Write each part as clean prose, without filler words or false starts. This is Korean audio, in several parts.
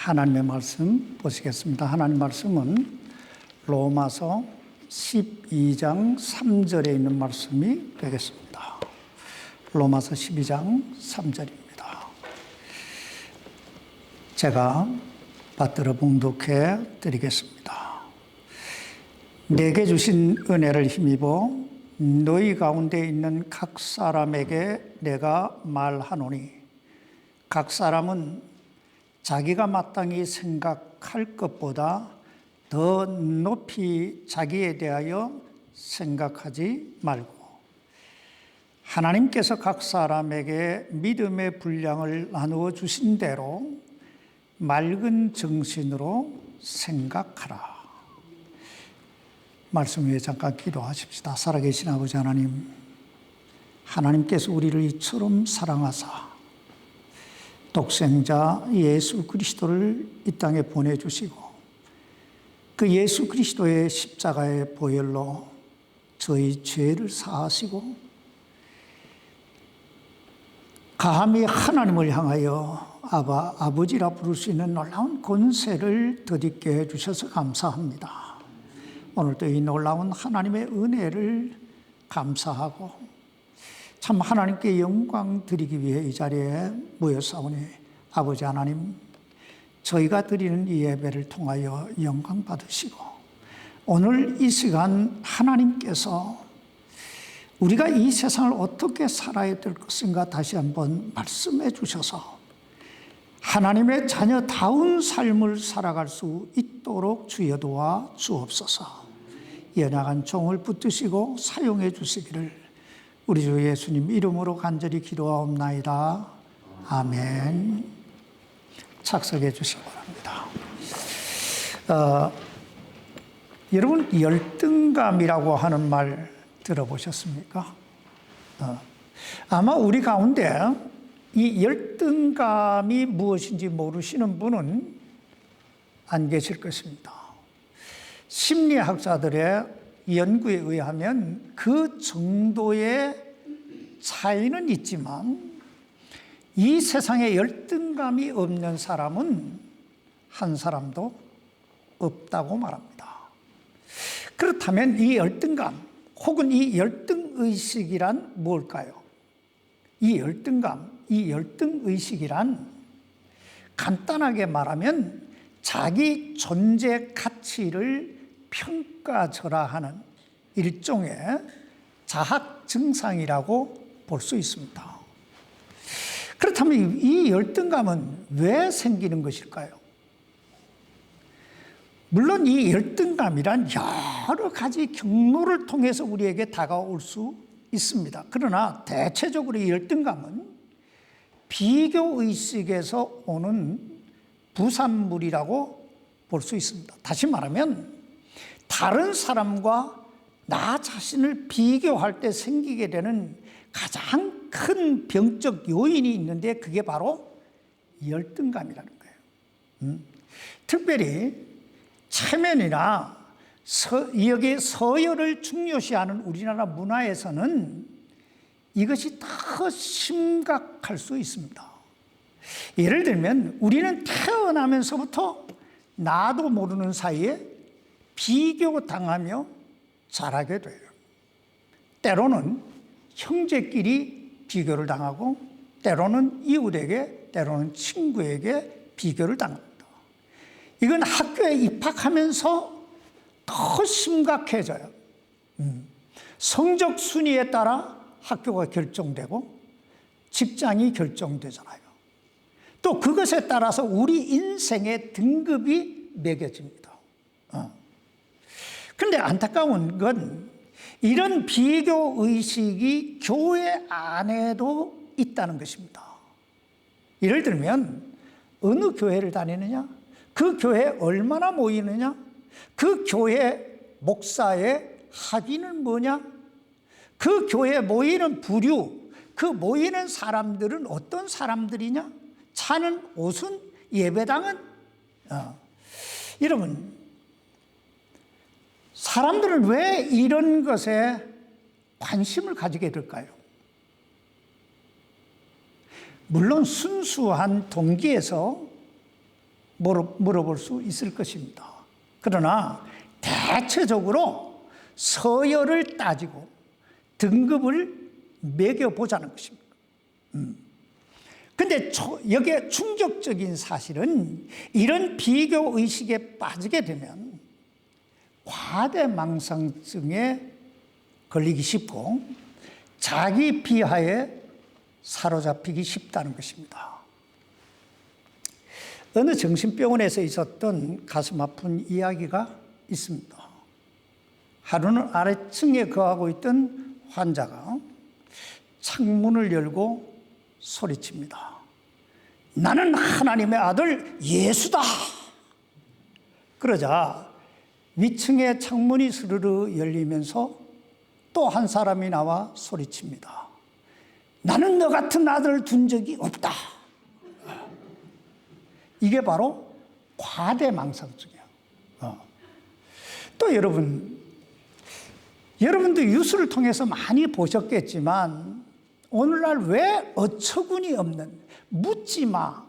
하나님의 말씀 보시겠습니다. 하나님 말씀은 로마서 12장 3절에 있는 말씀이 되겠습니다. 로마서 12장 3절입니다. 제가 받들어 봉독해 드리겠습니다. 내게 주신 은혜를 힘입어 너희 가운데 있는 각 사람에게 내가 말하노니, 각 사람은 자기가 마땅히 생각할 것보다 더 높이 자기에 대하여 생각하지 말고, 하나님께서 각 사람에게 믿음의 분량을 나누어 주신 대로 맑은 정신으로 생각하라. 말씀 위에 잠깐 기도하십시다. 살아계신 아버지 하나님, 하나님께서 우리를 이처럼 사랑하사 독생자 예수 그리스도를 이 땅에 보내주시고, 그 예수 그리스도의 십자가의 보혈로 저희 죄를 사하시고 감히 하나님을 향하여 아버지라 부를 수 있는 놀라운 권세를 덧입게 해주셔서 감사합니다. 오늘도 이 놀라운 하나님의 은혜를 감사하고 참 하나님께 영광 드리기 위해 이 자리에 모였사오니, 아버지 하나님, 저희가 드리는 이 예배를 통하여 영광 받으시고, 오늘 이 시간 하나님께서 우리가 이 세상을 어떻게 살아야 될 것인가 다시 한번 말씀해 주셔서 하나님의 자녀다운 삶을 살아갈 수 있도록 주여 도와 주옵소서. 연약한 종을 붙드시고 사용해 주시기를 우리 주 예수님 이름으로 간절히 기도하옵나이다. 아멘. 착석해 주시기 바랍니다. 여러분, 열등감이라고 하는 말 들어보셨습니까? 아마 우리 가운데 이 열등감이 무엇인지 모르시는 분은 안 계실 것입니다. 심리학자들의 연구에 의하면 그 정도의 차이는 있지만 이 세상에 열등감이 없는 사람은 한 사람도 없다고 말합니다. 그렇다면 이 열등감 혹은 이 열등의식이란 뭘까요? 이 열등감, 이 열등의식이란 간단하게 말하면 자기 존재 가치를 평가절하하는 일종의 자학 증상이라고 볼 수 있습니다. 그렇다면 이 열등감은 왜 생기는 것일까요? 물론 이 열등감이란 여러 가지 경로를 통해서 우리에게 다가올 수 있습니다. 그러나 대체적으로 이 열등감은 비교의식에서 오는 부산물이라고 볼 수 있습니다. 다시 말하면 다른 사람과 나 자신을 비교할 때 생기게 되는 가장 큰 병적 요인이 있는데 그게 바로 열등감이라는 거예요. 특별히 체면이나 여기 서열을 중요시하는 우리나라 문화에서는 이것이 더 심각할 수 있습니다. 예를 들면 우리는 태어나면서부터 나도 모르는 사이에 비교당하며 자라게 돼요. 때로는 형제끼리 비교를 당하고, 때로는 이웃에게, 때로는 친구에게 비교를 당합니다. 이건 학교에 입학하면서 더 심각해져요. 성적 순위에 따라 학교가 결정되고 직장이 결정되잖아요. 또 그것에 따라서 우리 인생의 등급이 매겨집니다. 그런데 안타까운 건 이런 비교의식이 교회 안에도 있다는 것입니다. 예를 들면 어느 교회를 다니느냐, 그 교회에 얼마나 모이느냐, 그 교회 목사의 학위는 뭐냐, 그 교회에 모이는 부류, 그 모이는 사람들은 어떤 사람들이냐, 차는 옷은, 예배당은, 여러분, 사람들은 왜 이런 것에 관심을 가지게 될까요? 물론 순수한 동기에서 물어볼 수 있을 것입니다. 그러나 대체적으로 서열을 따지고 등급을 매겨보자는 것입니다. 근데 여기에 충격적인 사실은 이런 비교 의식에 빠지게 되면 과대망상증에 걸리기 쉽고 자기 비하에 사로잡히기 쉽다는 것입니다. 어느 정신병원에서 있었던 가슴 아픈 이야기가 있습니다. 하루는 아래층에 거하고 있던 환자가 창문을 열고 소리칩니다. 나는 하나님의 아들 예수다. 그러자 위층의 창문이 스르르 열리면서 또 한 사람이 나와 소리칩니다. 나는 너 같은 아들을 둔 적이 없다. 이게 바로 과대망상증이야. 또 여러분도 뉴스를 통해서 많이 보셨겠지만 오늘날 왜 어처구니 없는 묻지마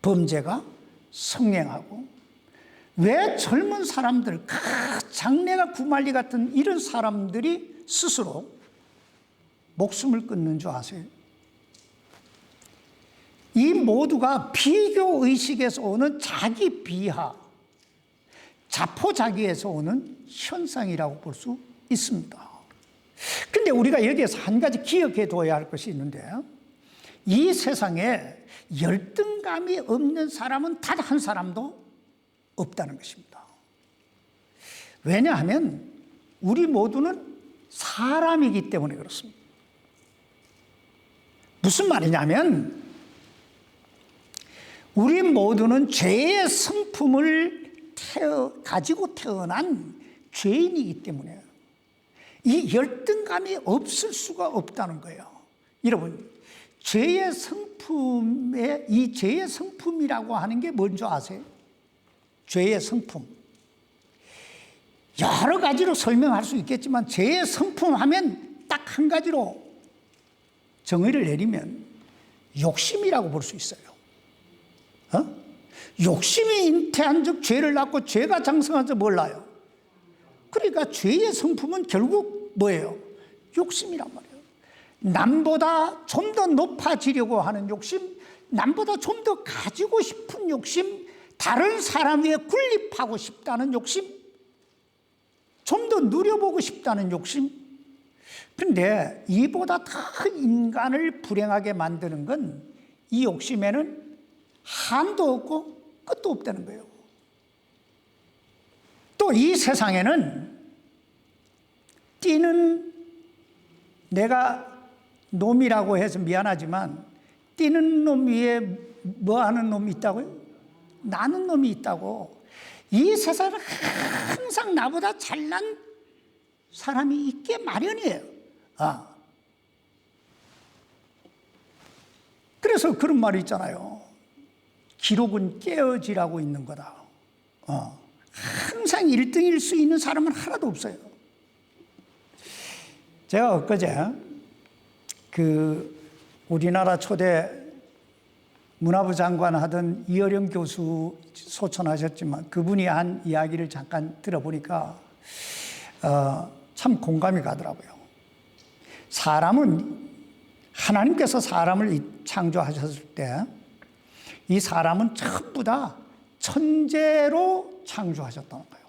범죄가 성행하고 왜 젊은 사람들, 장래가 구말리 같은 이런 사람들이 스스로 목숨을 끊는 줄 아세요? 이 모두가 비교의식에서 오는 자기 비하, 자포자기에서 오는 현상이라고 볼 수 있습니다. 그런데 우리가 여기에서 한 가지 기억해 둬야 할 것이 있는데 이 세상에 열등감이 없는 사람은 단 한 사람도 없다는 것입니다. 왜냐하면 우리 모두는 사람이기 때문에 그렇습니다. 무슨 말이냐면 우리 모두는 죄의 성품을 가지고 태어난 죄인이기 때문에 이 열등감이 없을 수가 없다는 거예요. 여러분, 죄의 성품에 이 죄의 성품이라고 하는 게 뭔지 아세요? 죄의 성품. 여러 가지로 설명할 수 있겠지만 죄의 성품 하면 딱 한 가지로 정의를 내리면 욕심이라고 볼 수 있어요. 욕심이 잉태한 즉 죄를 낳고 죄가 장성한 즉 몰라요. 그러니까 죄의 성품은 결국 뭐예요? 욕심이란 말이에요. 남보다 좀 더 높아지려고 하는 욕심, 남보다 좀 더 가지고 싶은 욕심, 다른 사람 위에 군립하고 싶다는 욕심, 좀 더 누려보고 싶다는 욕심. 그런데 이보다 더 인간을 불행하게 만드는 건 이 욕심에는 한도 없고 끝도 없다는 거예요. 또 이 세상에는 뛰는, 내가 놈이라고 해서 미안하지만 뛰는 놈 위에 뭐 하는 놈이 있다고요? 나는 놈이 있다고. 이 세상은 항상 나보다 잘난 사람이 있게 마련이에요. 그래서 그런 말이 있잖아요. 기록은 깨어지라고 있는 거다. 항상 1등일 수 있는 사람은 하나도 없어요. 제가 엊그제 우리나라 초대 문화부 장관 하던 이어령 교수 소천하셨지만 그분이 한 이야기를 잠깐 들어보니까 참 공감이 가더라고요. 사람은 하나님께서 사람을 창조하셨을 때 이 사람은 전부 다 천재로 창조하셨다는 거예요.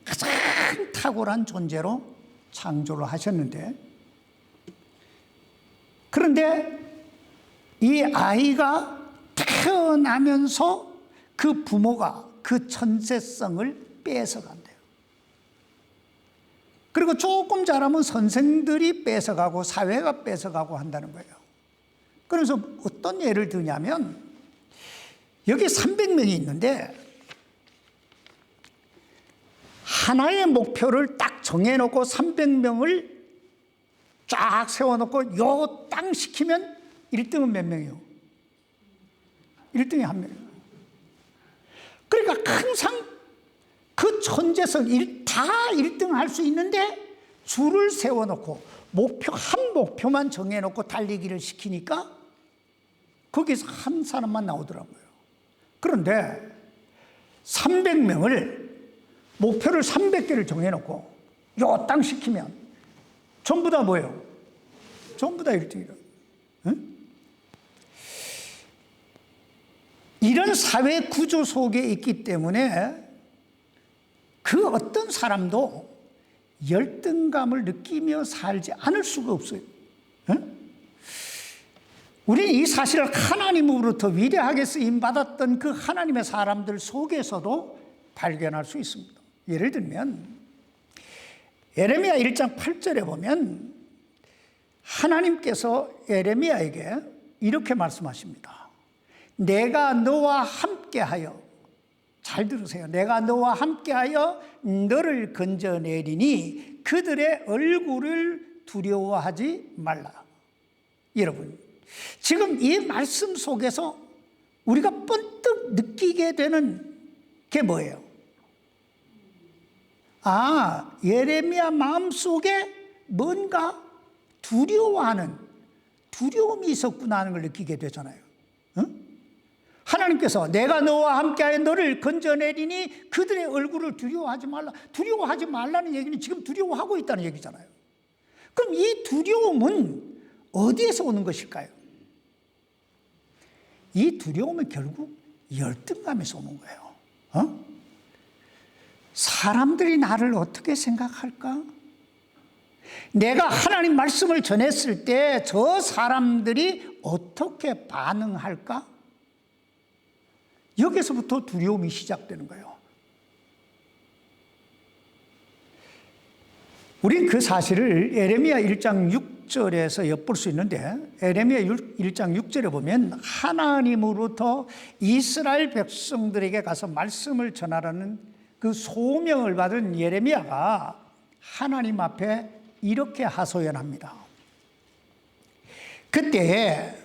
가장 탁월한 존재로 창조를 하셨는데, 그런데 이 아이가 태어나면서 그 부모가 그 천재성을 뺏어간대요. 그리고 조금 자라면 선생들이 뺏어가고 사회가 뺏어가고 한다는 거예요. 그래서 어떤 예를 드냐면 여기 300명이 있는데 하나의 목표를 딱 정해놓고 300명을 쫙 세워놓고 요 땅 시키면 1등은 몇 명이요? 1등이 한 명이에요. 그러니까 항상 그 천재성 다 1등 할 수 있는데 줄을 세워놓고 한 목표만 정해놓고 달리기를 시키니까 거기서 한 사람만 나오더라고요. 그런데 300명을 목표를 300개를 정해놓고 요 땅 시키면 전부 다 뭐예요? 전부 다 1등이라. 응? 이런 사회 구조 속에 있기 때문에 그 어떤 사람도 열등감을 느끼며 살지 않을 수가 없어요. 응? 우리는 이 사실을 하나님으로부터 위대하게 쓰임받았던 그 하나님의 사람들 속에서도 발견할 수 있습니다. 예를 들면 예레미야 1장 8절에 보면 하나님께서 예레미야에게 이렇게 말씀하십니다. 내가 너와 함께하여, 잘 들으세요. 내가 너와 함께하여 너를 건져내리니 그들의 얼굴을 두려워하지 말라. 여러분, 지금 이 말씀 속에서 우리가 번뜩 느끼게 되는 게 뭐예요? 예레미야 마음속에 뭔가 두려움이 있었구나 하는 걸 느끼게 되잖아요. 응? 하나님께서 내가 너와 함께하여 너를 건져내리니 그들의 얼굴을 두려워하지 말라. 두려워하지 말라는 얘기는 지금 두려워하고 있다는 얘기잖아요. 그럼 이 두려움은 어디에서 오는 것일까요? 이 두려움은 결국 열등감에서 오는 거예요. 사람들이 나를 어떻게 생각할까? 내가 하나님 말씀을 전했을 때 저 사람들이 어떻게 반응할까? 여기서부터 두려움이 시작되는 거예요. 우린 그 사실을 예레미야 1장 6절에서 엿볼 수 있는데, 예레미야 1장 6절에 보면 하나님으로부터 이스라엘 백성들에게 가서 말씀을 전하라는 그 소명을 받은 예레미야가 하나님 앞에 이렇게 하소연합니다. 그때에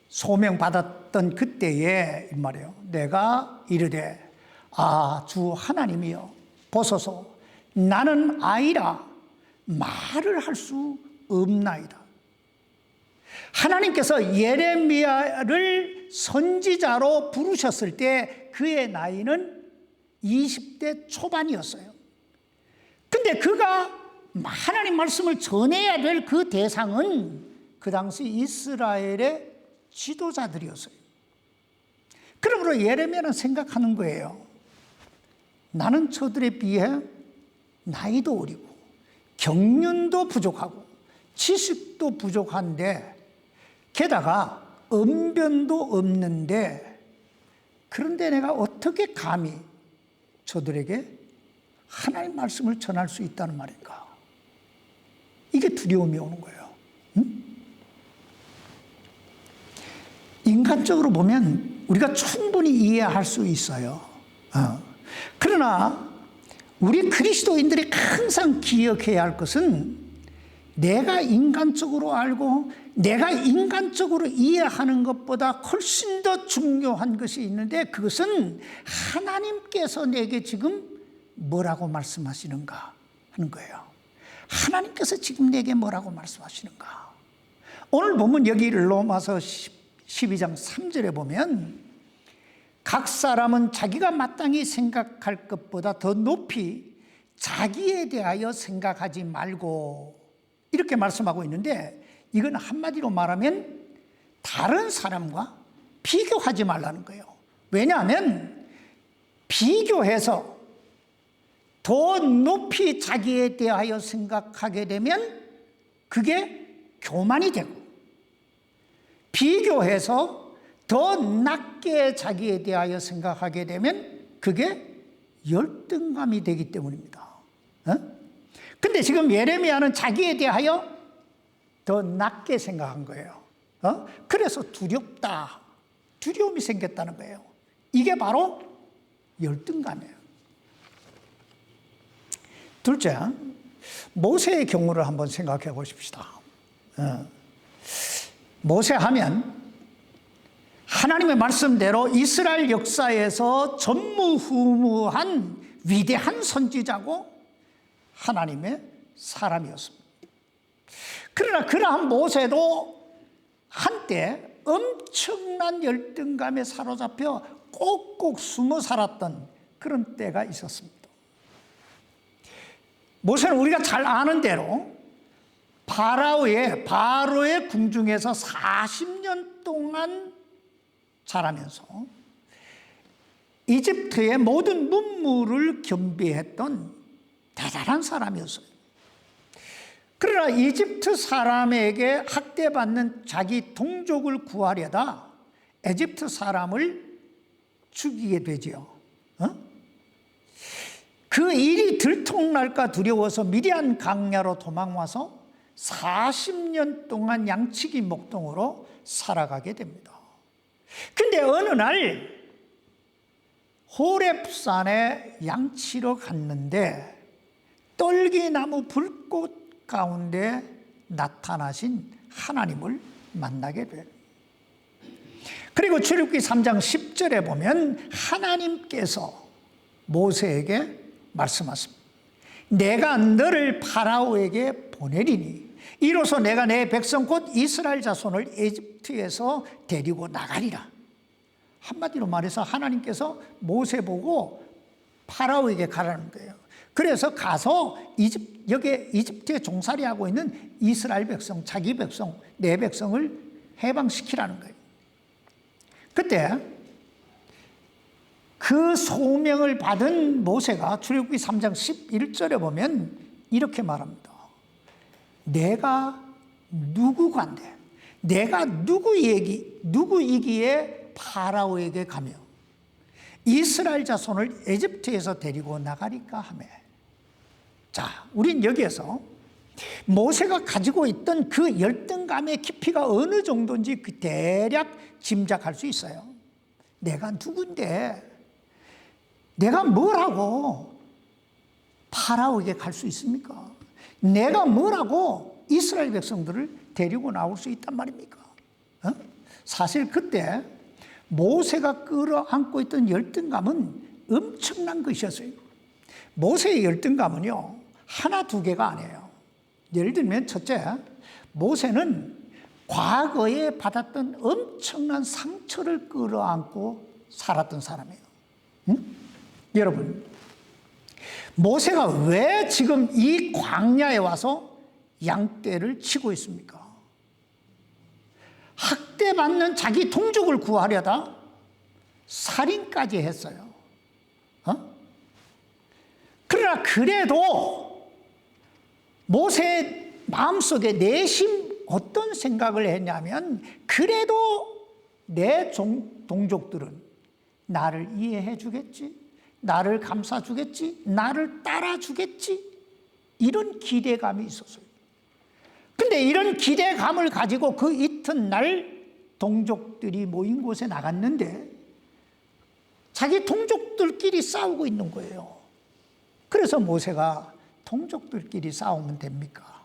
소명받았던 그때에 이 말이에요. 내가 이르되 주 하나님이여 보소서 나는 아이라 말을 할 수 없나이다. 하나님께서 예레미야를 선지자로 부르셨을 때 그의 나이는 20대 초반이었어요. 근데 그가 하나님 말씀을 전해야 될 그 대상은 그 당시 이스라엘의 지도자들이었어요. 그러므로 예레미야는 생각하는 거예요. 나는 저들에 비해 나이도 어리고 경륜도 부족하고 지식도 부족한데 게다가 언변도 없는데 그런데 내가 어떻게 감히 저들에게 하나님 말씀을 전할 수 있다는 말인가? 이게 두려움이 오는 거예요. 응? 인간적으로 보면 우리가 충분히 이해할 수 있어요. 그러나 우리 그리스도인들이 항상 기억해야 할 것은 내가 인간적으로 알고 내가 인간적으로 이해하는 것보다 훨씬 더 중요한 것이 있는데 그것은 하나님께서 내게 지금 뭐라고 말씀하시는가 하는 거예요. 하나님께서 지금 내게 뭐라고 말씀하시는가. 오늘 보면 여기 로마서 12장 3절에 보면 각 사람은 자기가 마땅히 생각할 것보다 더 높이 자기에 대하여 생각하지 말고 이렇게 말씀하고 있는데 이건 한마디로 말하면 다른 사람과 비교하지 말라는 거예요. 왜냐하면 비교해서 더 높이 자기에 대하여 생각하게 되면 그게 교만이 되고 비교해서 더 낮게 자기에 대하여 생각하게 되면 그게 열등감이 되기 때문입니다. 근데 지금 예레미야는 자기에 대하여 더 낮게 생각한 거예요. 그래서 두렵다. 두려움이 생겼다는 거예요. 이게 바로 열등감이에요. 둘째, 모세의 경우를 한번 생각해 보십시다. 모세 하면 하나님의 말씀대로 이스라엘 역사에서 전무후무한 위대한 선지자고 하나님의 사람이었습니다. 그러나 그러한 모세도 한때 엄청난 열등감에 사로잡혀 꼭꼭 숨어 살았던 그런 때가 있었습니다. 모세는 우리가 잘 아는 대로 바로의 궁중에서 40년 동안 자라면서 이집트의 모든 문물을 겸비했던 대단한 사람이었어요. 그러나 이집트 사람에게 학대받는 자기 동족을 구하려다 이집트 사람을 죽이게 되지요. 그 일이 들통날까 두려워서 미디안 광야로 도망와서 40년 동안 양치기 목동으로 살아가게 됩니다. 근데 어느 날 호렙산에 양치러 갔는데 떨기나무 불꽃 가운데 나타나신 하나님을 만나게 돼요. 그리고 출애굽기 3장 10절에 보면 하나님께서 모세에게 말씀하십니다. 내가 너를 파라오에게 보내리니 이로써 내가 내 백성 곧 이스라엘 자손을 에집트에서 데리고 나가리라. 한마디로 말해서 하나님께서 모세 보고 파라오에게 가라는 거예요. 그래서 가서 여기 이집트에 종살이하고 있는 이스라엘 백성, 자기 백성, 내 백성을 해방시키라는 거예요. 그때 그 소명을 받은 모세가 출애굽기 3장 11절에 보면 이렇게 말합니다. 내가 누구간데 내가 누구이기에 파라오에게 가며 이스라엘 자손을 에집트에서 데리고 나가리까 하며. 자, 우린 여기에서 모세가 가지고 있던 그 열등감의 깊이가 어느 정도인지 그 대략 짐작할 수 있어요. 내가 누군데 내가 뭐라고 파라오에게 갈 수 있습니까? 내가 뭐라고 이스라엘 백성들을 데리고 나올 수 있단 말입니까? 사실 그때 모세가 끌어안고 있던 열등감은 엄청난 것이었어요. 모세의 열등감은요, 하나 두 개가 아니에요. 예를 들면 첫째, 모세는 과거에 받았던 엄청난 상처를 끌어안고 살았던 사람이에요. 여러분, 모세가 왜 지금 이 광야에 와서 양떼를 치고 있습니까? 학대받는 자기 동족을 구하려다 살인까지 했어요. 그러나 그래도 모세의 마음속에 내심 어떤 생각을 했냐면, 그래도 내 동족들은 나를 이해해 주겠지, 나를 감싸 주겠지, 나를 따라 주겠지, 이런 기대감이 있었어요. 근데 이런 기대감을 가지고 그 이튿날 동족들이 모인 곳에 나갔는데 자기 동족들끼리 싸우고 있는 거예요. 그래서 모세가 동족들끼리 싸우면 됩니까?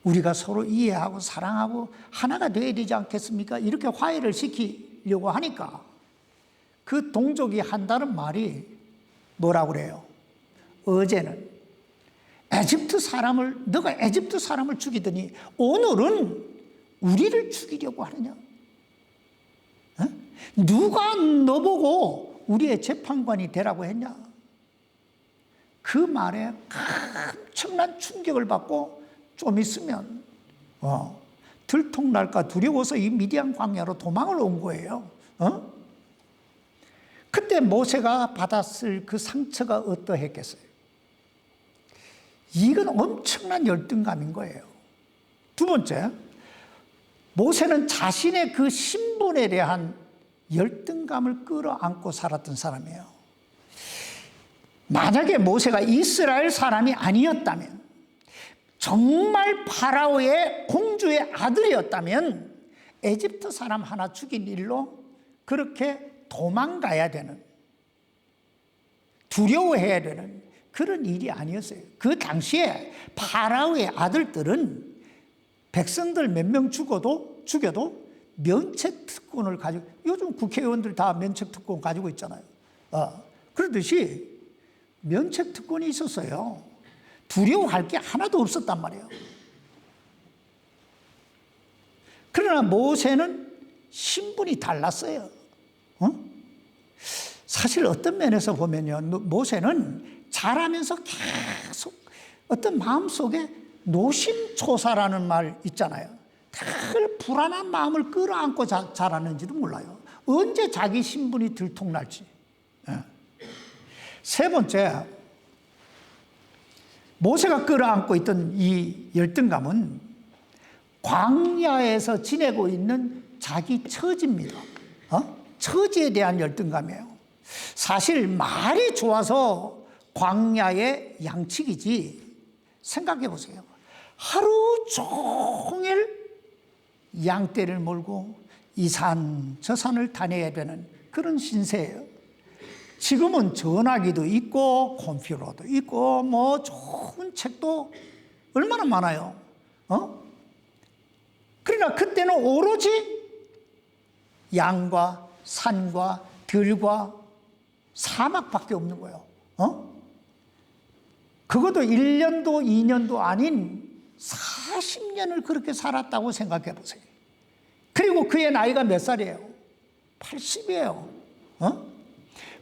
우리가 서로 이해하고 사랑하고 하나가 되어야 되지 않겠습니까? 이렇게 화해를 시키려고 하니까 그 동족이 한다는 말이 뭐라고 그래요? 어제는 너가 에집트 사람을 죽이더니 오늘은 우리를 죽이려고 하느냐? 누가 너보고 우리의 재판관이 되라고 했냐? 그 말에 엄청난 충격을 받고 좀 있으면 들통날까 두려워서 이 미디안 광야로 도망을 온 거예요. 그때 모세가 받았을 그 상처가 어떠했겠어요? 이건 엄청난 열등감인 거예요. 두 번째, 모세는 자신의 그 신분에 대한 열등감을 끌어안고 살았던 사람이에요. 만약에 모세가 이스라엘 사람이 아니었다면, 정말 파라오의 공주의 아들이었다면 에집트 사람 하나 죽인 일로 그렇게 도망가야 되는, 두려워해야 되는 그런 일이 아니었어요. 그 당시에 파라오의 아들들은 백성들 몇 명 죽여도 면책특권을 가지고, 요즘 국회의원들 다 면책특권 가지고 있잖아요. 그러듯이 면책특권이 있었어요. 두려워할 게 하나도 없었단 말이에요. 그러나 모세는 신분이 달랐어요. 사실 어떤 면에서 보면요, 모세는 자라면서 계속 어떤 마음속에 노심초사라는 말 있잖아요. 늘 불안한 마음을 끌어안고 자랐는지도 몰라요. 언제 자기 신분이 들통날지. 세 번째, 모세가 끌어안고 있던 이 열등감은 광야에서 지내고 있는 자기 처지입니다. 처지에 대한 열등감이에요. 사실 말이 좋아서 광야의 양치기지. 생각해 보세요. 하루 종일 양떼를 몰고 이 산, 저 산을 다녀야 되는 그런 신세예요. 지금은 전화기도 있고 컴퓨터도 있고 뭐 좋은 책도 얼마나 많아요. 그러나 그때는 오로지 양과 산과 들과 사막밖에 없는 거예요. 그것도 1년도 2년도 아닌 40년을 그렇게 살았다고 생각해 보세요. 그리고 그의 나이가 몇 살이에요? 80이에요.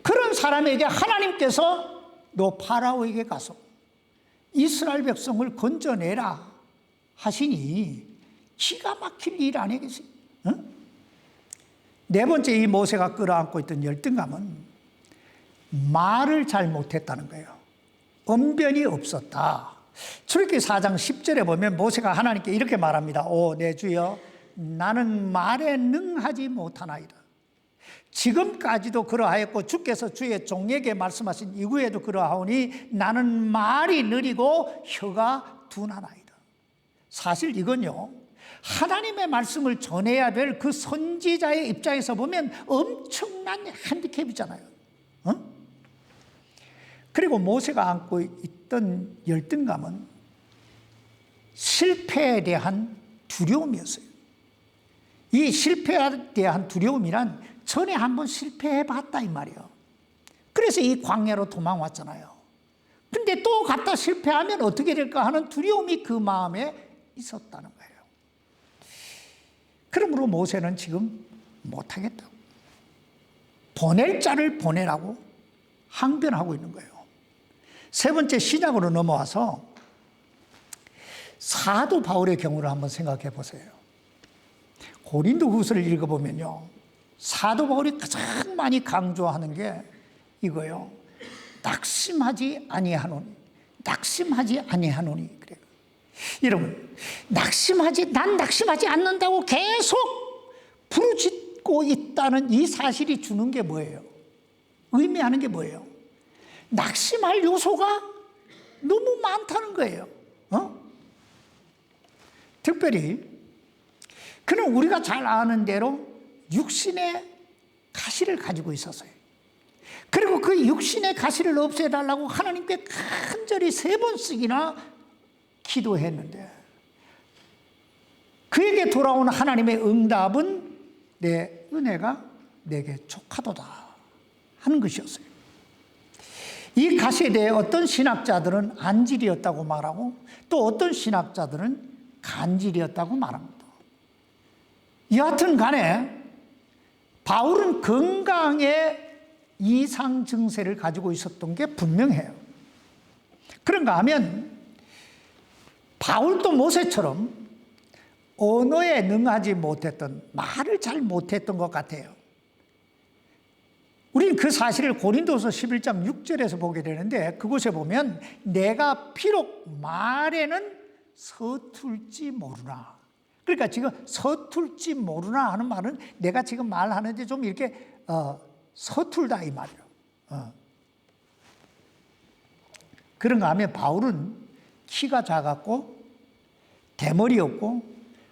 그런 사람에게 하나님께서 너 파라오에게 가서 이스라엘 백성을 건져내라 하시니 기가 막힐 일 아니겠어요? 네 번째, 이 모세가 끌어안고 있던 열등감은 말을 잘 못했다는 거예요. 언변이 없었다. 출애굽기 4장 10절에 보면 모세가 하나님께 이렇게 말합니다. 오, 내 주여, 나는 말에 능하지 못하나이다. 지금까지도 그러하였고 주께서 주의 종에게 말씀하신 이후에도 그러하오니 나는 말이 느리고 혀가 둔하나이다. 사실 이건요, 하나님의 말씀을 전해야 될 그 선지자의 입장에서 보면 엄청난 핸디캡이잖아요. 그리고 모세가 안고 있던 열등감은 실패에 대한 두려움이었어요. 이 실패에 대한 두려움이란 전에 한번 실패해봤다 이 말이에요. 그래서 이 광야로 도망왔잖아요. 근데 또 갔다 실패하면 어떻게 될까 하는 두려움이 그 마음에 있었다는 거예요. 그러므로 모세는 지금 못하겠다고, 보낼 자를 보내라고 항변하고 있는 거예요. 세 번째, 신약으로 넘어와서 사도 바울의 경우를 한번 생각해 보세요. 고린도후서를 읽어보면요, 사도 바울이 가장 많이 강조하는 게 이거예요. 낙심하지 아니하노니, 낙심하지 아니하노니. 그래요. 여러분, 난 낙심하지 않는다고 계속 부르짖고 있다는 이 사실이 주는 게 뭐예요? 의미하는 게 뭐예요? 낙심할 요소가 너무 많다는 거예요. 특별히 그는 우리가 잘 아는 대로 육신의 가시를 가지고 있었어요. 그리고 그 육신의 가시를 없애달라고 하나님께 간절히 3번씩이나 기도했는데 그에게 돌아온 하나님의 응답은 내 은혜가 내게 족하도다 하는 것이었어요. 이 가시에 대해 어떤 신학자들은 안질이었다고 말하고 또 어떤 신학자들은 간질이었다고 말합니다. 여하튼 간에 바울은 건강의 이상 증세를 가지고 있었던 게 분명해요. 그런가 하면 바울도 모세처럼 언어에 능하지 못했던, 말을 잘 못했던 것 같아요. 우리는 그 사실을 고린도서 11장 6절에서 보게 되는데 그곳에 보면 내가 비록 말에는 서툴지 모르나. 그러니까 지금 서툴지 모르나 하는 말은 내가 지금 말하는데 좀 이렇게 서툴다 이 말이에요. 그런가 하면 바울은 키가 작았고 대머리였고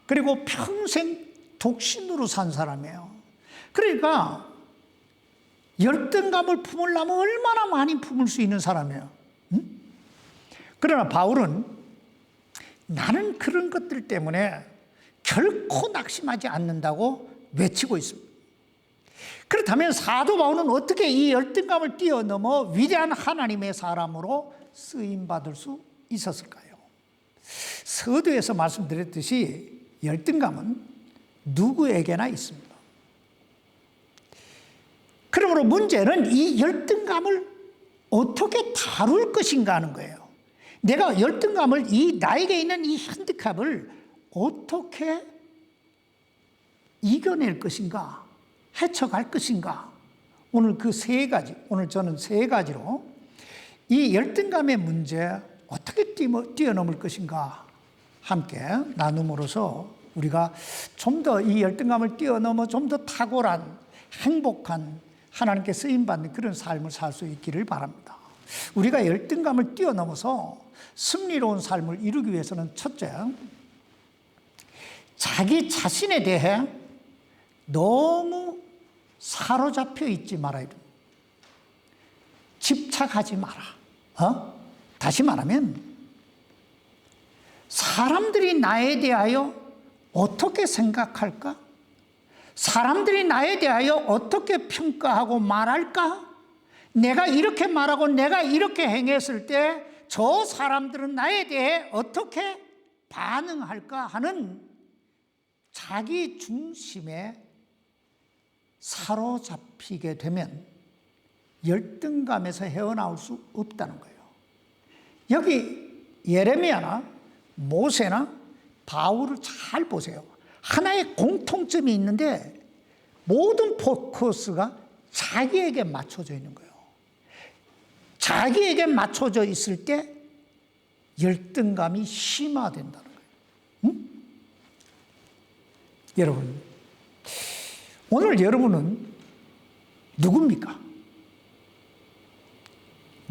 그리고 평생 독신으로 산 사람이에요. 그러니까 열등감을 품으려면 얼마나 많이 품을 수 있는 사람이에요. 그러나 바울은 나는 그런 것들 때문에 결코 낙심하지 않는다고 외치고 있습니다. 그렇다면 사도 바울은 어떻게 이 열등감을 뛰어넘어 위대한 하나님의 사람으로 쓰임받을 수 있었을까요? 서두에서 말씀드렸듯이 열등감은 누구에게나 있습니다. 그러므로 문제는 이 열등감을 어떻게 다룰 것인가 하는 거예요. 내가 열등감을, 나에게 있는 이 핸디캡을 어떻게 이겨낼 것인가, 헤쳐갈 것인가. 오늘 그 세 가지, 오늘 저는 세 가지로 이 열등감의 문제 어떻게 뛰어넘을 것인가 함께 나눔으로써 우리가 좀 더 이 열등감을 뛰어넘어 좀 더 탁월한, 행복한, 하나님께 쓰임받는 그런 삶을 살 수 있기를 바랍니다. 우리가 열등감을 뛰어넘어서 승리로운 삶을 이루기 위해서는 첫째, 자기 자신에 대해 너무 사로잡혀 있지 말아야 됩니다. 집착하지 마라. 다시 말하면 사람들이 나에 대하여 어떻게 생각할까? 사람들이 나에 대하여 어떻게 평가하고 말할까? 내가 이렇게 말하고 내가 이렇게 행했을 때 저 사람들은 나에 대해 어떻게 반응할까 하는 자기 중심에 사로잡히게 되면 열등감에서 헤어나올 수 없다는 거예요. 여기 예레미야나 모세나 바울을 잘 보세요. 하나의 공통점이 있는데 모든 포커스가 자기에게 맞춰져 있는 거예요. 자기에게 맞춰져 있을 때 열등감이 심화된다는 거예요. 응? 여러분, 오늘 여러분은 누굽니까?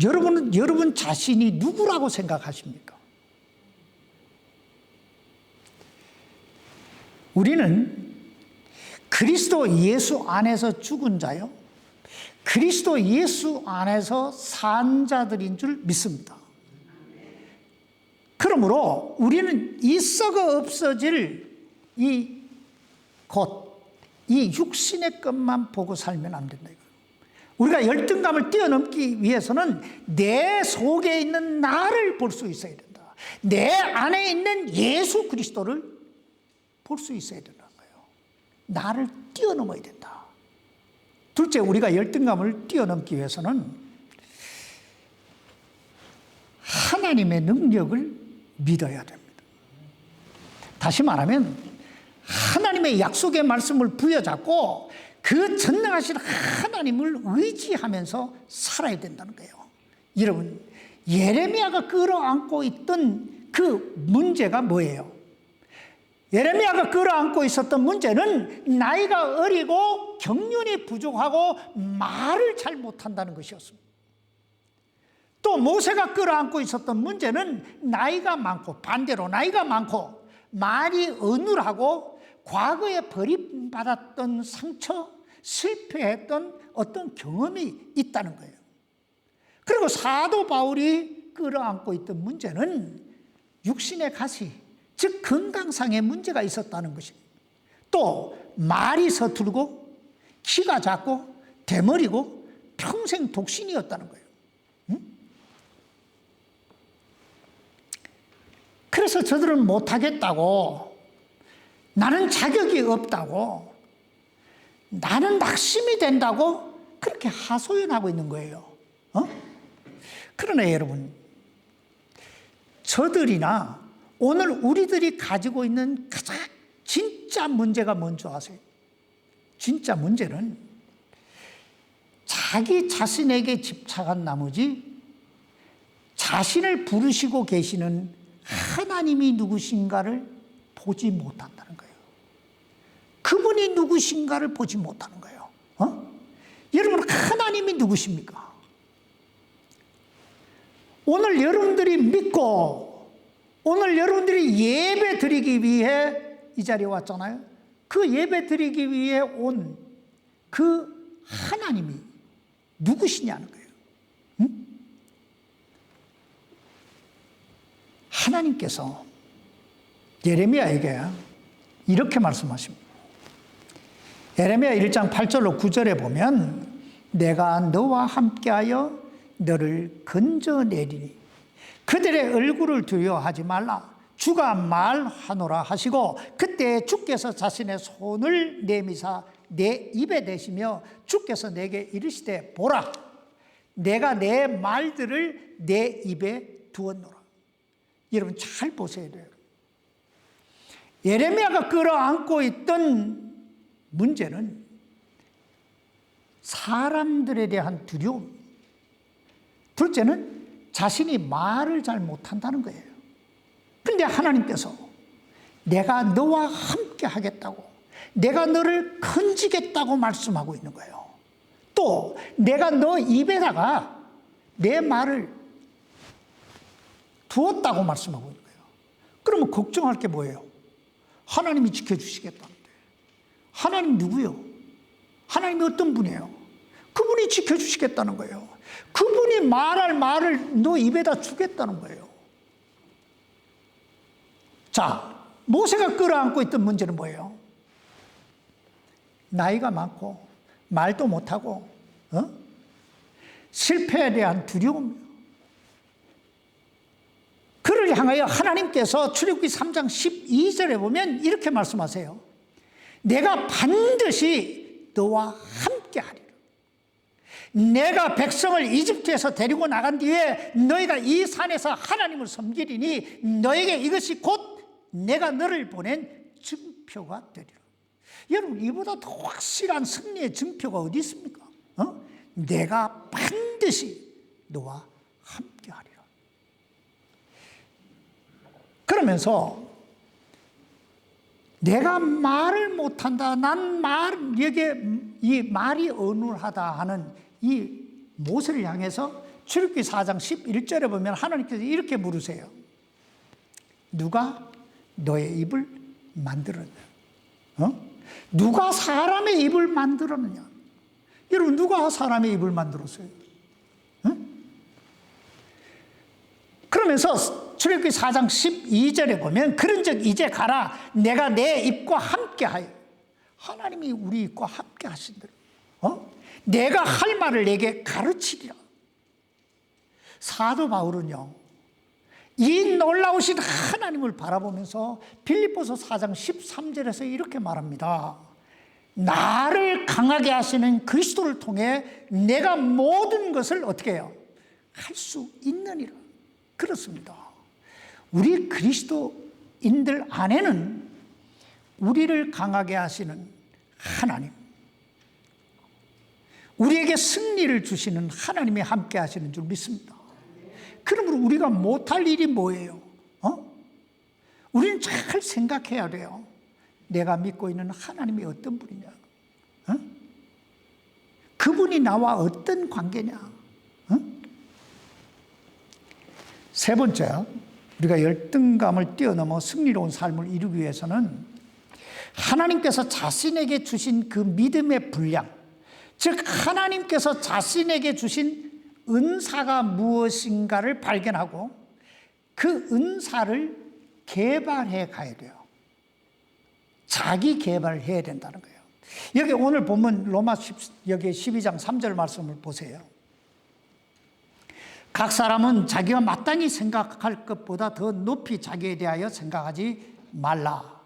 여러분은 여러분 자신이 누구라고 생각하십니까? 우리는 그리스도 예수 안에서 죽은 자요, 그리스도 예수 안에서 산 자들인 줄 믿습니다. 그러므로 우리는 이 썩어 없어질 이 육신의 것만 보고 살면 안 된다. 우리가 열등감을 뛰어넘기 위해서는 내 속에 있는 나를 볼 수 있어야 된다. 내 안에 있는 예수 그리스도를 볼 수 있어야 된다는 거예요. 나를 뛰어넘어야 된다. 둘째, 우리가 열등감을 뛰어넘기 위해서는 하나님의 능력을 믿어야 됩니다. 다시 말하면 하나님의 약속의 말씀을 부여잡고 그 전능하신 하나님을 의지하면서 살아야 된다는 거예요. 여러분, 예레미야가 끌어안고 있던 그 문제가 뭐예요? 예레미야가 끌어안고 있었던 문제는 나이가 어리고 경륜이 부족하고 말을 잘 못한다는 것이었습니다. 또 모세가 끌어안고 있었던 문제는 나이가 많고, 반대로 나이가 많고 말이 어눌하고 과거에 버림받았던 상처, 실패했던 어떤 경험이 있다는 거예요. 그리고 사도 바울이 끌어안고 있던 문제는 육신의 가시, 즉 건강상의 문제가 있었다는 것입니다. 또 말이 서툴고 키가 작고 대머리고 평생 독신이었다는 거예요. 그래서 저들은 못하겠다고, 나는 자격이 없다고, 나는 낙심이 된다고 그렇게 하소연하고 있는 거예요. 그러나 여러분, 저들이나 오늘 우리들이 가지고 있는 가장 진짜 문제가 뭔지 아세요? 진짜 문제는 자기 자신에게 집착한 나머지 자신을 부르시고 계시는 하나님이 누구신가를 보지 못한다는 거예요. 그분이 누구신가를 보지 못하는 거예요. 여러분, 하나님이 누구십니까? 오늘 여러분들이 믿고 오늘 여러분들이 예배 드리기 위해 이 자리에 왔잖아요. 그 예배 드리기 위해 온 그 하나님이 누구시냐는 거예요. 하나님께서 예레미야에게 이렇게 말씀하십니다. 예레미야 1장 8절로 9절에 보면 내가 너와 함께하여 너를 건져내리니 그들의 얼굴을 두려워하지 말라. 주가 말하노라 하시고 그때 주께서 자신의 손을 내미사 내 입에 대시며 주께서 내게 이르시되 보라 내가 내 말들을 내 입에 두었노라. 여러분 잘 보셔야 돼요. 예레미야가 끌어안고 있던 문제는 사람들에 대한 두려움, 둘째는 자신이 말을 잘 못한다는 거예요. 그런데 하나님께서 내가 너와 함께 하겠다고, 내가 너를 건지겠다고 말씀하고 있는 거예요. 또 내가 너 입에다가 내 말을 두었다고 말씀하고 있는 거예요. 그러면 걱정할 게 뭐예요? 하나님이 지켜주시겠다는데. 하나님 누구요? 하나님이 어떤 분이에요? 그분이 지켜주시겠다는 거예요. 그분이 말할 말을 너 입에다 주겠다는 거예요. 자, 모세가 끌어안고 있던 문제는 뭐예요? 나이가 많고 말도 못하고 실패에 대한 두려움. 그를 향하여 하나님께서 출애굽기 3장 12절에 보면 이렇게 말씀하세요. 내가 반드시 너와 함께 하리라. 내가 백성을 이집트에서 데리고 나간 뒤에 너희가 이 산에서 하나님을 섬기리니 너에게 이것이 곧 내가 너를 보낸 증표가 되리라. 여러분 이보다 더 확실한 승리의 증표가 어디 있습니까? 내가 반드시 너와 함께 하리라. 그러면서 내가 말을 못한다, 이 말이 어눌하다 하는 이 모세를 향해서 출애굽기 4장 11절에 보면 하나님께서 이렇게 물으세요. 누가 너의 입을 만들었냐? 누가 사람의 입을 만들었느냐? 여러분 누가 사람의 입을 만들었어요? 그러면서 출애굽기 4장 12절에 보면 그런즉 이제 가라 내가 내 입과 함께하여. 하나님이 우리 입과 함께 하신대로 내가 할 말을 내게 가르치리라. 사도 바울은요 이 놀라우신 하나님을 바라보면서 빌립보서 4장 13절에서 이렇게 말합니다. 나를 강하게 하시는 그리스도를 통해 내가 모든 것을 어떻게 해요? 할 수 있느니라. 그렇습니다. 우리 그리스도인들 안에는 우리를 강하게 하시는 하나님, 우리에게 승리를 주시는 하나님이 함께 하시는 줄 믿습니다. 그러므로 우리가 못할 일이 뭐예요? 우리는 잘 생각해야 돼요. 내가 믿고 있는 하나님이 어떤 분이냐? 그분이 나와 어떤 관계냐? 세 번째, 우리가 열등감을 뛰어넘어 승리로운 삶을 이루기 위해서는 하나님께서 자신에게 주신 그 믿음의 분량, 즉 하나님께서 자신에게 주신 은사가 무엇인가를 발견하고 그 은사를 개발해 가야 돼요. 자기 개발을 해야 된다는 거예요. 여기 오늘 본문 로마 여기 12장 3절 말씀을 보세요. 각 사람은 자기가 마땅히 생각할 것보다 더 높이 자기에 대하여 생각하지 말라.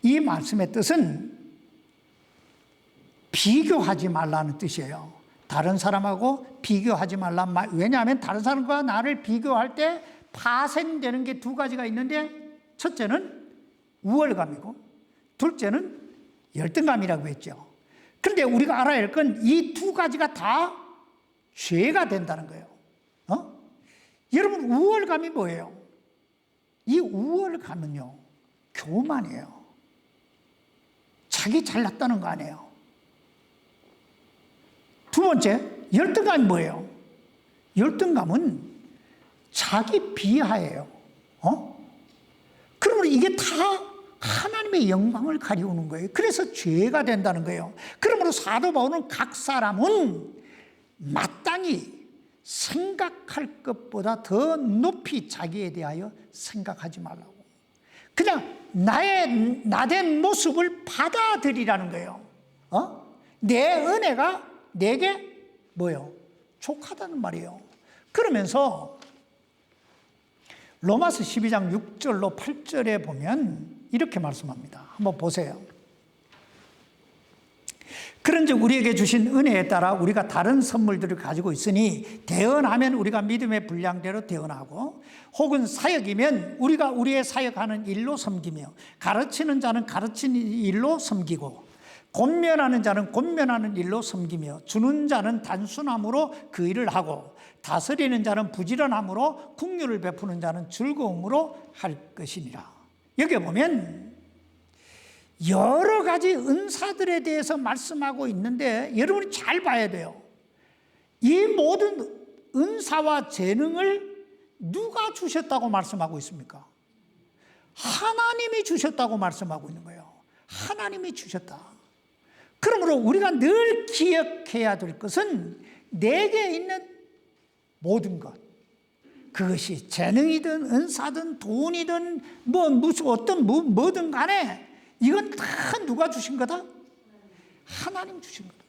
이 말씀의 뜻은 비교하지 말라는 뜻이에요. 다른 사람하고 비교하지 말라. 왜냐하면 다른 사람과 나를 비교할 때 파생되는 게 두 가지가 있는데 첫째는 우월감이고 둘째는 열등감이라고 했죠. 그런데 우리가 알아야 할 건 이 두 가지가 다 죄가 된다는 거예요. 여러분 우월감이 뭐예요? 이 우월감은요 교만이에요. 자기 잘났다는 거 아니에요. 두 번째 열등감이 뭐예요? 열등감은 자기 비하예요. 그러면 이게 다 하나님의 영광을 가리우는 거예요. 그래서 죄가 된다는 거예요. 그러므로 사도 바울은 각 사람은 마땅히 생각할 것보다 더 높이 자기에 대하여 생각하지 말라고. 그냥 나의 나된 모습을 받아들이라는 거예요. 내 은혜가 내게 뭐예요? 족하다는 말이에요. 그러면서 로마서 12장 6절로 8절에 보면 이렇게 말씀합니다. 한번 보세요. 그런즉 우리에게 주신 은혜에 따라 우리가 다른 선물들을 가지고 있으니 대언하면 우리가 믿음의 분량대로 대언하고 혹은 사역이면 우리가 우리의 사역하는 일로 섬기며 가르치는 자는 가르치는 일로 섬기고 권면하는 자는 권면하는 일로 섬기며 주는 자는 단순함으로 그 일을 하고 다스리는 자는 부지런함으로 긍휼을 베푸는 자는 즐거움으로 할 것이니라. 여기 보면 여러 가지 은사들에 대해서 말씀하고 있는데 여러분이 잘 봐야 돼요. 이 모든 은사와 재능을 누가 주셨다고 말씀하고 있습니까? 하나님이 주셨다고 말씀하고 있는 거예요. 하나님이 주셨다. 그러므로 우리가 늘 기억해야 될 것은 내게 있는 모든 것, 그것이 재능이든 은사든 돈이든 무슨 어떤 뭐든 간에 이건 다 누가 주신 거다? 하나님 주신 거다.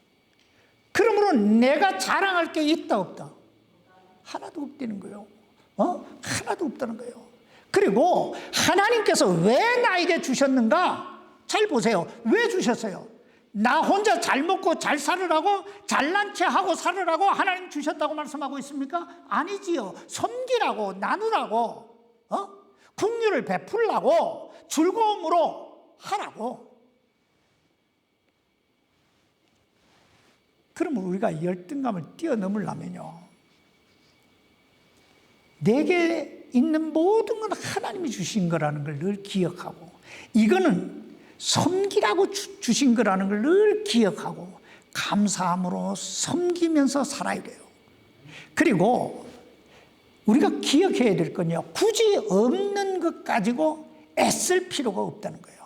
그러므로 내가 자랑할 게 있다 없다? 하나도 없다는 거예요. 하나도 없다는 거예요. 그리고 하나님께서 왜 나에게 주셨는가? 잘 보세요. 왜 주셨어요? 나 혼자 잘 먹고 잘 살으라고, 잘난 체 하고 살으라고 하나님 주셨다고 말씀하고 있습니까? 아니지요. 섬기라고, 나누라고, 긍휼을 베풀라고, 즐거움으로 하라고. 그러면 우리가 열등감을 뛰어넘으려면요, 내게 있는 모든 건 하나님이 주신 거라는 걸 늘 기억하고, 이거는 섬기라고 주신 거라는 걸 늘 기억하고 감사함으로 섬기면서 살아야 돼요. 그리고 우리가 기억해야 될 건요, 굳이 없는 것 가지고 애쓸 필요가 없다는 거예요.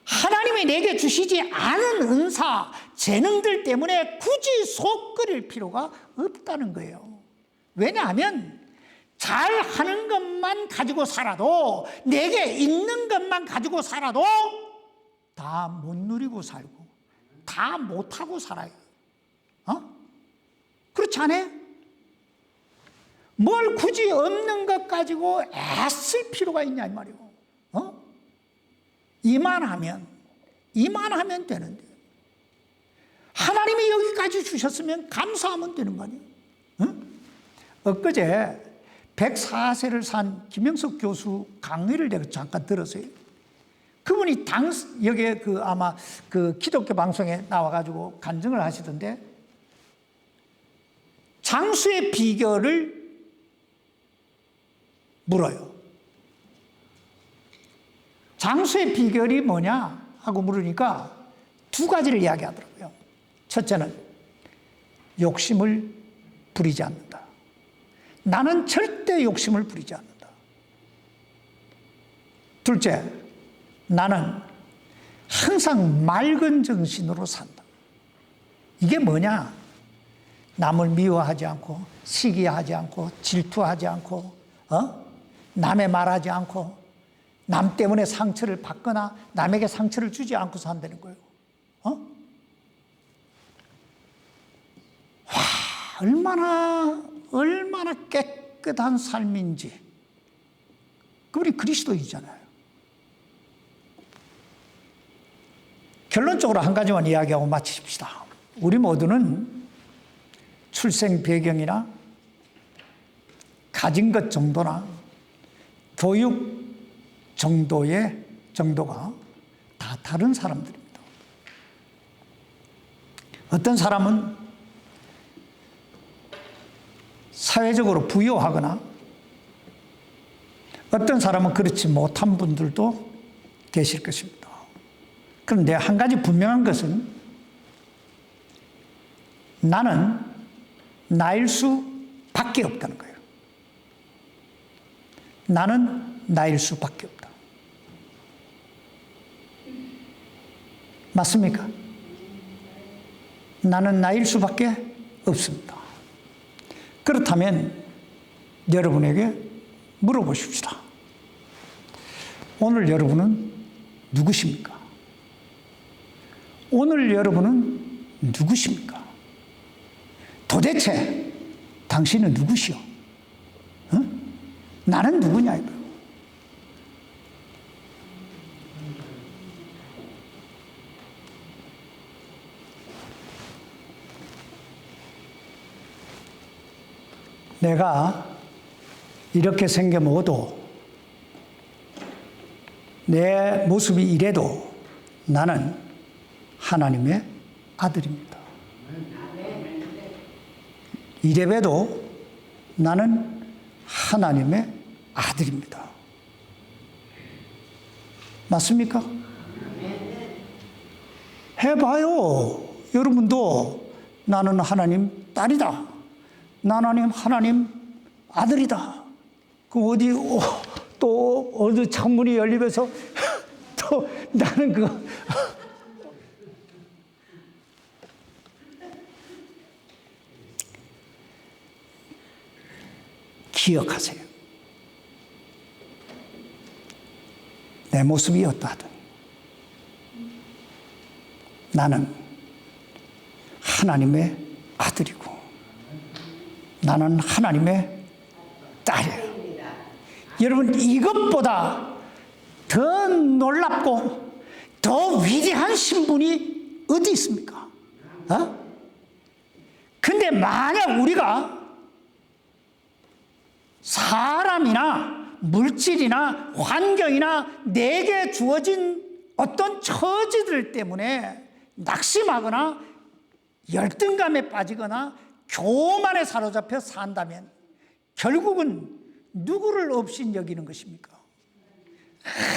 하나님이 내게 주시지 않은 은사, 재능들 때문에 굳이 속 끓일 필요가 없다는 거예요. 왜냐하면 잘하는 것만 가지고 살아도, 내게 있는 것만 가지고 살아도 다 못 누리고 살고 다 못하고 살아요. 그렇지 않아요? 뭘 굳이 없는 것 가지고 애쓸 필요가 있냐 이 말이에요. 이만하면 되는데, 하나님이 여기까지 주셨으면 감사하면 되는 거 아니에요? 엊그제 104세를 산 김영석 교수 강의를 내가 잠깐 들었어요. 그분이 여기에 아마 기독교 방송에 나와가지고 간증을 하시던데, 장수의 비결을 물어요. 장수의 비결이 뭐냐 하고 물으니까 두 가지를 이야기하더라고요. 첫째는 욕심을 부리지 않는다. 나는 절대 욕심을 부리지 않는다. 둘째, 나는 항상 맑은 정신으로 산다. 이게 뭐냐? 남을 미워하지 않고, 시기하지 않고, 질투하지 않고, 남의 말하지 않고, 남 때문에 상처를 받거나 남에게 상처를 주지 않고 산다는 거예요. 얼마나 깨끗한 삶인지. 그분이 그리스도이잖아요. 결론적으로 한 가지만 이야기하고 마치십시다. 우리 모두는 출생 배경이나 가진 것 정도나 교육 정도가 다 다른 사람들입니다. 어떤 사람은 사회적으로 부유하거나 어떤 사람은 그렇지 못한 분들도 계실 것입니다. 그런데 한 가지 분명한 것은, 나는 나일 수밖에 없다는 거예요. 나는 나일 수밖에 없다. 맞습니까? 나는 나일 수밖에 없습니다. 그렇다면 여러분에게 물어보십시다. 오늘 여러분은 누구십니까? 오늘 여러분은 누구십니까? 도대체 당신은 누구시오? 나는 누구냐 이거. 내가 이렇게 생겨먹어도 내 모습이 이래도 나는 하나님의 아들입니다. 이래봬도 나는 하나님의 아들입니다. 맞습니까? 해봐요. 여러분도 나는 하나님 딸이다. 나는 하나님 아들이다. 그럼 또 어디 창문이 열리면서 또 나는 기억하세요. 내 모습이 어떠하든 나는 하나님의 아들이고 나는 하나님의 딸이에요. 여러분, 이것보다 더 놀랍고 더 위대한 신분이 어디 있습니까? 근데 만약 우리가 사람이나 물질이나 환경이나 내게 주어진 어떤 처지들 때문에 낙심하거나 열등감에 빠지거나 교만에 사로잡혀 산다면 결국은 누구를 업신여기는 것입니까?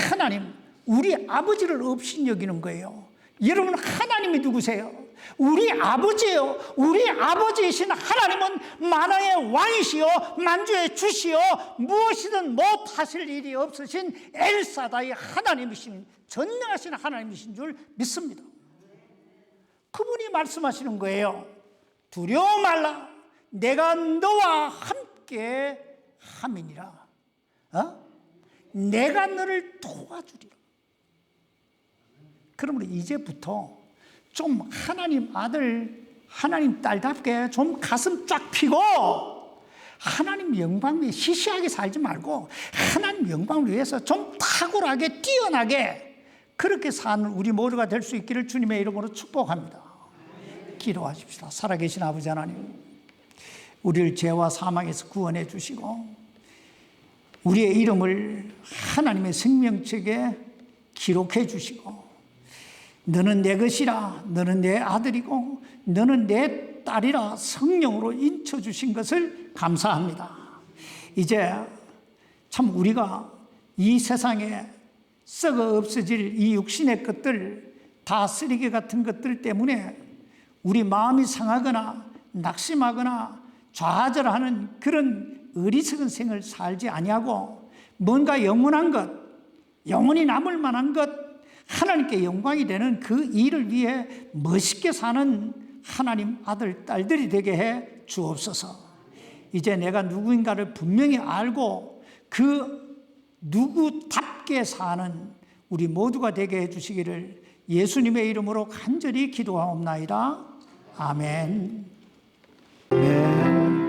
하나님, 우리 아버지를 업신여기는 거예요. 여러분, 하나님이 누구세요? 우리 아버지예요. 우리 아버지이신 하나님은 만왕의 왕이시요 만주의 주시요 무엇이든 못하실 일이 없으신 엘사다의 하나님이신, 전능하신 하나님이신 줄 믿습니다. 그분이 말씀하시는 거예요. 두려워 말라, 내가 너와 함께 함이니라. 내가 너를 도와주리라. 그러므로 이제부터 좀 하나님 아들, 하나님 딸답게 좀 가슴 쫙 펴고 하나님 영광 위해 시시하게 살지 말고 하나님 영광을 위해서 좀 탁월하게 뛰어나게 그렇게 사는 우리 모두가 될 수 있기를 주님의 이름으로 축복합니다. 기도하십시다. 살아계신 아버지 하나님, 우리를 죄와 사망에서 구원해 주시고 우리의 이름을 하나님의 생명책에 기록해 주시고 너는 내 것이라, 너는 내 아들이고 너는 내 딸이라 성령으로 인쳐주신 것을 감사합니다. 이제 참 우리가 이 세상에 썩어 없어질 이 육신의 것들, 다 쓰레기 같은 것들 때문에 우리 마음이 상하거나 낙심하거나 좌절하는 그런 어리석은 생을 살지 아니하고 뭔가 영원한 것, 영원히 남을 만한 것, 하나님께 영광이 되는 그 일을 위해 멋있게 사는 하나님 아들, 딸들이 되게 해 주옵소서. 이제 내가 누구인가를 분명히 알고 그 누구답게 사는 우리 모두가 되게 해 주시기를 예수님의 이름으로 간절히 기도하옵나이다. 아멘. 아멘.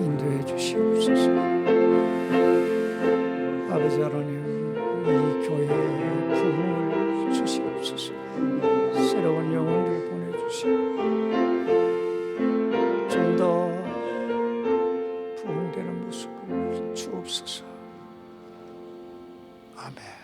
인도해 주시옵소서. 아버지 하나님, 이 교회에 부흥을 주시옵소서. 새로운 영혼들 보내주시고 좀 더 부흥되는 모습을 주옵소서. 아멘.